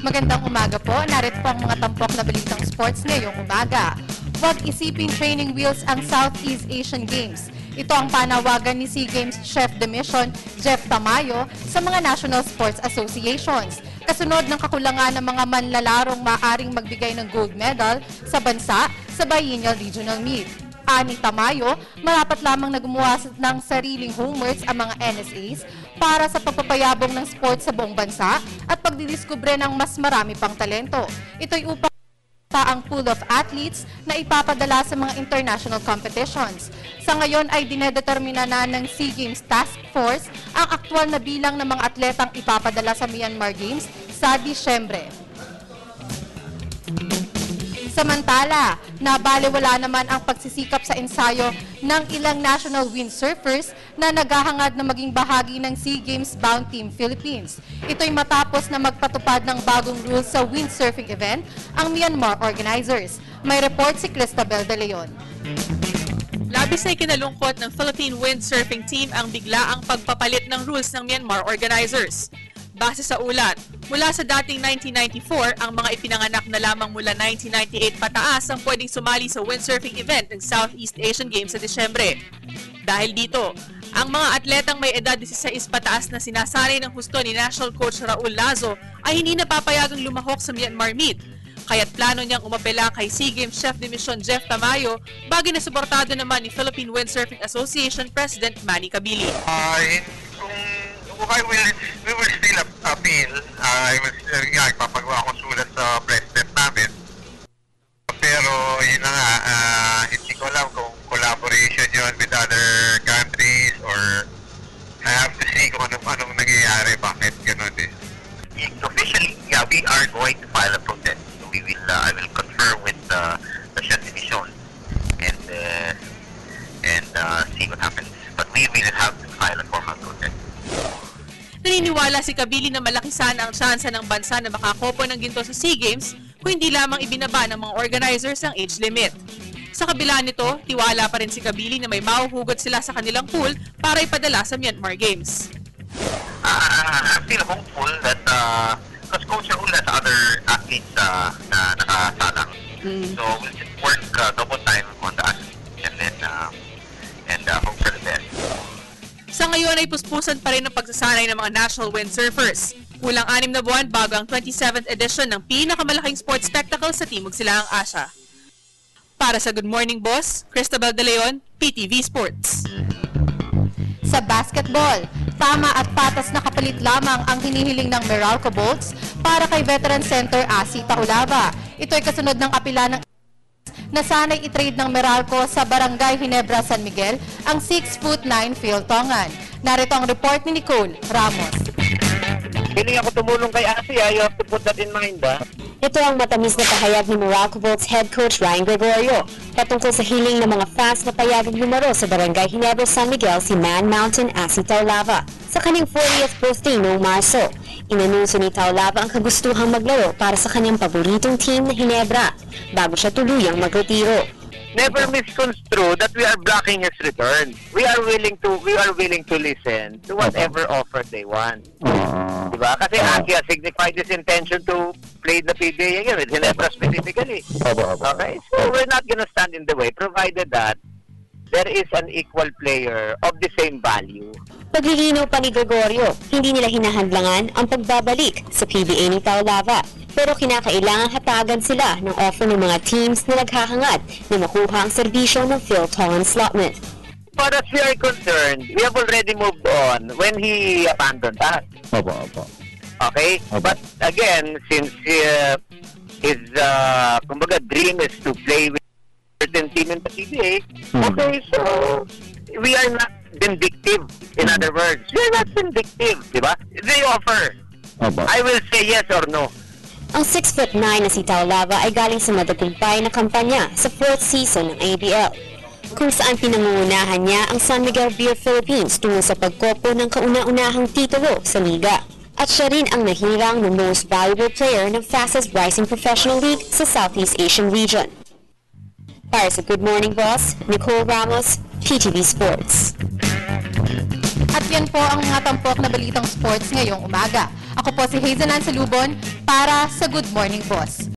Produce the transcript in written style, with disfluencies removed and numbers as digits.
Magandang umaga po. Narito po ang mga tampok na balitang sports ngayong umaga. Huwag isiping training wheels ang Southeast Asian Games. Ito ang panawagan ni SEA Games Chef de Mission Jeff Tamayo sa mga National Sports Associations. Kasunod ng kakulangan ng mga manlalarong maaring magbigay ng gold medal sa bansa sa Biennial Regional Meet. Ani Tamayo, marapat lamang na gumawa ng sariling homeworks ang mga NSAs para sa pagpapayabong ng sports sa buong bansa at pagdidiskubre ng mas marami pang talento. Ito'y upang ang pool of athletes na ipapadala sa mga international competitions. Sa ngayon ay dinedetermina na ng SEA Games Task Force ang aktwal na bilang ng mga atletang ipapadala sa Myanmar Games sa Disyembre. Samantala, nabaliwala naman ang pagsisikap sa ensayo ng ilang national windsurfers na naghahangad na maging bahagi ng SEA Games Bound Team Philippines. Ito'y matapos na magpatupad ng bagong rules sa windsurfing event ang Myanmar organizers. May report si Cristabel De Leon. Labis na ikinalungkot ng Philippine windsurfing team ang biglaang pagpapalit ng rules ng Myanmar organizers. Base sa ulat, mula sa dating 1994, ang mga ipinanganak na lamang mula 1998 pataas ang pwedeng sumali sa windsurfing event ng Southeast Asian Games sa Disyembre. Dahil dito, ang mga atletang may edad 16 pataas na sinasanay ng husto ni National Coach Raul Lazo ay hindi napapayagang lumahok sa Myanmar Meet. Kaya't plano niyang umapela kay SEA Games Chef de Mission Jeff Tamayo, bagay na suportado naman ni Philippine Windsurfing Association President Manny Cabili. We will still appeal. Ipapagawa ko sulat sa president namin. Pero yun na nga, hindi ko alam kung collaboration yun with other countries or I have to see kung anong nangyayari, bakit ganun eh. Officially, yeah, we are going to file a protest. We will, I will confer with the Chef de Mission and see what happens. But we will have to file a formal protest. Naniniwala si Cabili na malaki sana ang tsansa ng bansa na makakopo ng ginto sa SEA Games kung hindi lamang ibinaba ng mga organizers ang age limit. Sa kabila nito, tiwala pa rin si Cabili na may mahuhugot sila sa kanilang pool para ipadala sa Myanmar Games. I'm still hopeful that because Coach Raul has other athletes na nakasalang. So we'll just work double time on the athletes and hope for the best. Sa ngayon ay puspusan pa rin ang pagsasanay ng mga national windsurfers. Kulang 6 na buwan bago ang 27th edition ng pinakamalaking sports spectacle sa Timog Silangang Asya. Para sa Good Morning Boss, Cristabel De Leon, PTV Sports. Sa basketball, tama at patas na kapalit lamang ang hinihiling ng Meralco Bolts para kay veteran center Asi Taulava. Ito ay kasunod ng apila ng na sana'y itrade ng Meralco sa Barangay Ginebra, San Miguel ang 6'9" Phil Tongan. Narito ang report ni Nicole Ramos. Hiling ako tumulong kay Asi, you have to put that in mind, Ito ang matamis na pahayag ni Meralco Bolts head coach Ryan Gregorio patungkol sa hiling ng mga fans na payagang lumaro sa Barangay Ginebra, San Miguel si Man Mountain Asi Taulava sa kanyang 40th birthday noong Marso. Inanunsyo ni Taulava ang kagustuhang maglaro para sa kanyang paboritong team na Ginebra bago siya tuluyang magretiro. Never misconstrue that we are blocking his return. We are willing to listen to whatever offer they want. Diba? Kasi Asi has signified his intention to play the PBA again with Ginebra specifically. Okay? So we're not gonna stand in the way provided that there is an equal player of the same value. Paglilinaw pa ni Gregorio, hindi nila hinahadlangan ang pagbabalik sa PBA ni Taulava. Pero kinakailangan hatagan sila ng offer ng mga teams na naghahangad na makuha ang serbisyo ng Phil Tongan slotman. As far as we are concerned, we have already moved on when he abandoned us. Okay? But again, since his kumbaga dream is to play with a certain team in the PBA, okay, so we are not vindictive. In other words, we are not vindictive, di ba? They offer. I will say yes or no. Ang 6'9" na si Taulava ay galing sa matagumpay na kampanya sa 4th season ng ABL, kung saan pinangungunahan niya ang San Miguel Beer Philippines tungo sa pagkopo ng kauna-unahang titulo sa liga. At siya rin ang nahirang ng Most Valuable Player ng Fastest Rising Professional League sa Southeast Asian region. Para sa Good Morning Boss, Nicole Ramos, PTV Sports. At yan po ang mga tampok na balitang sports ngayong umaga. Ako po si Hazelan Salubon para sa Good Morning Boss.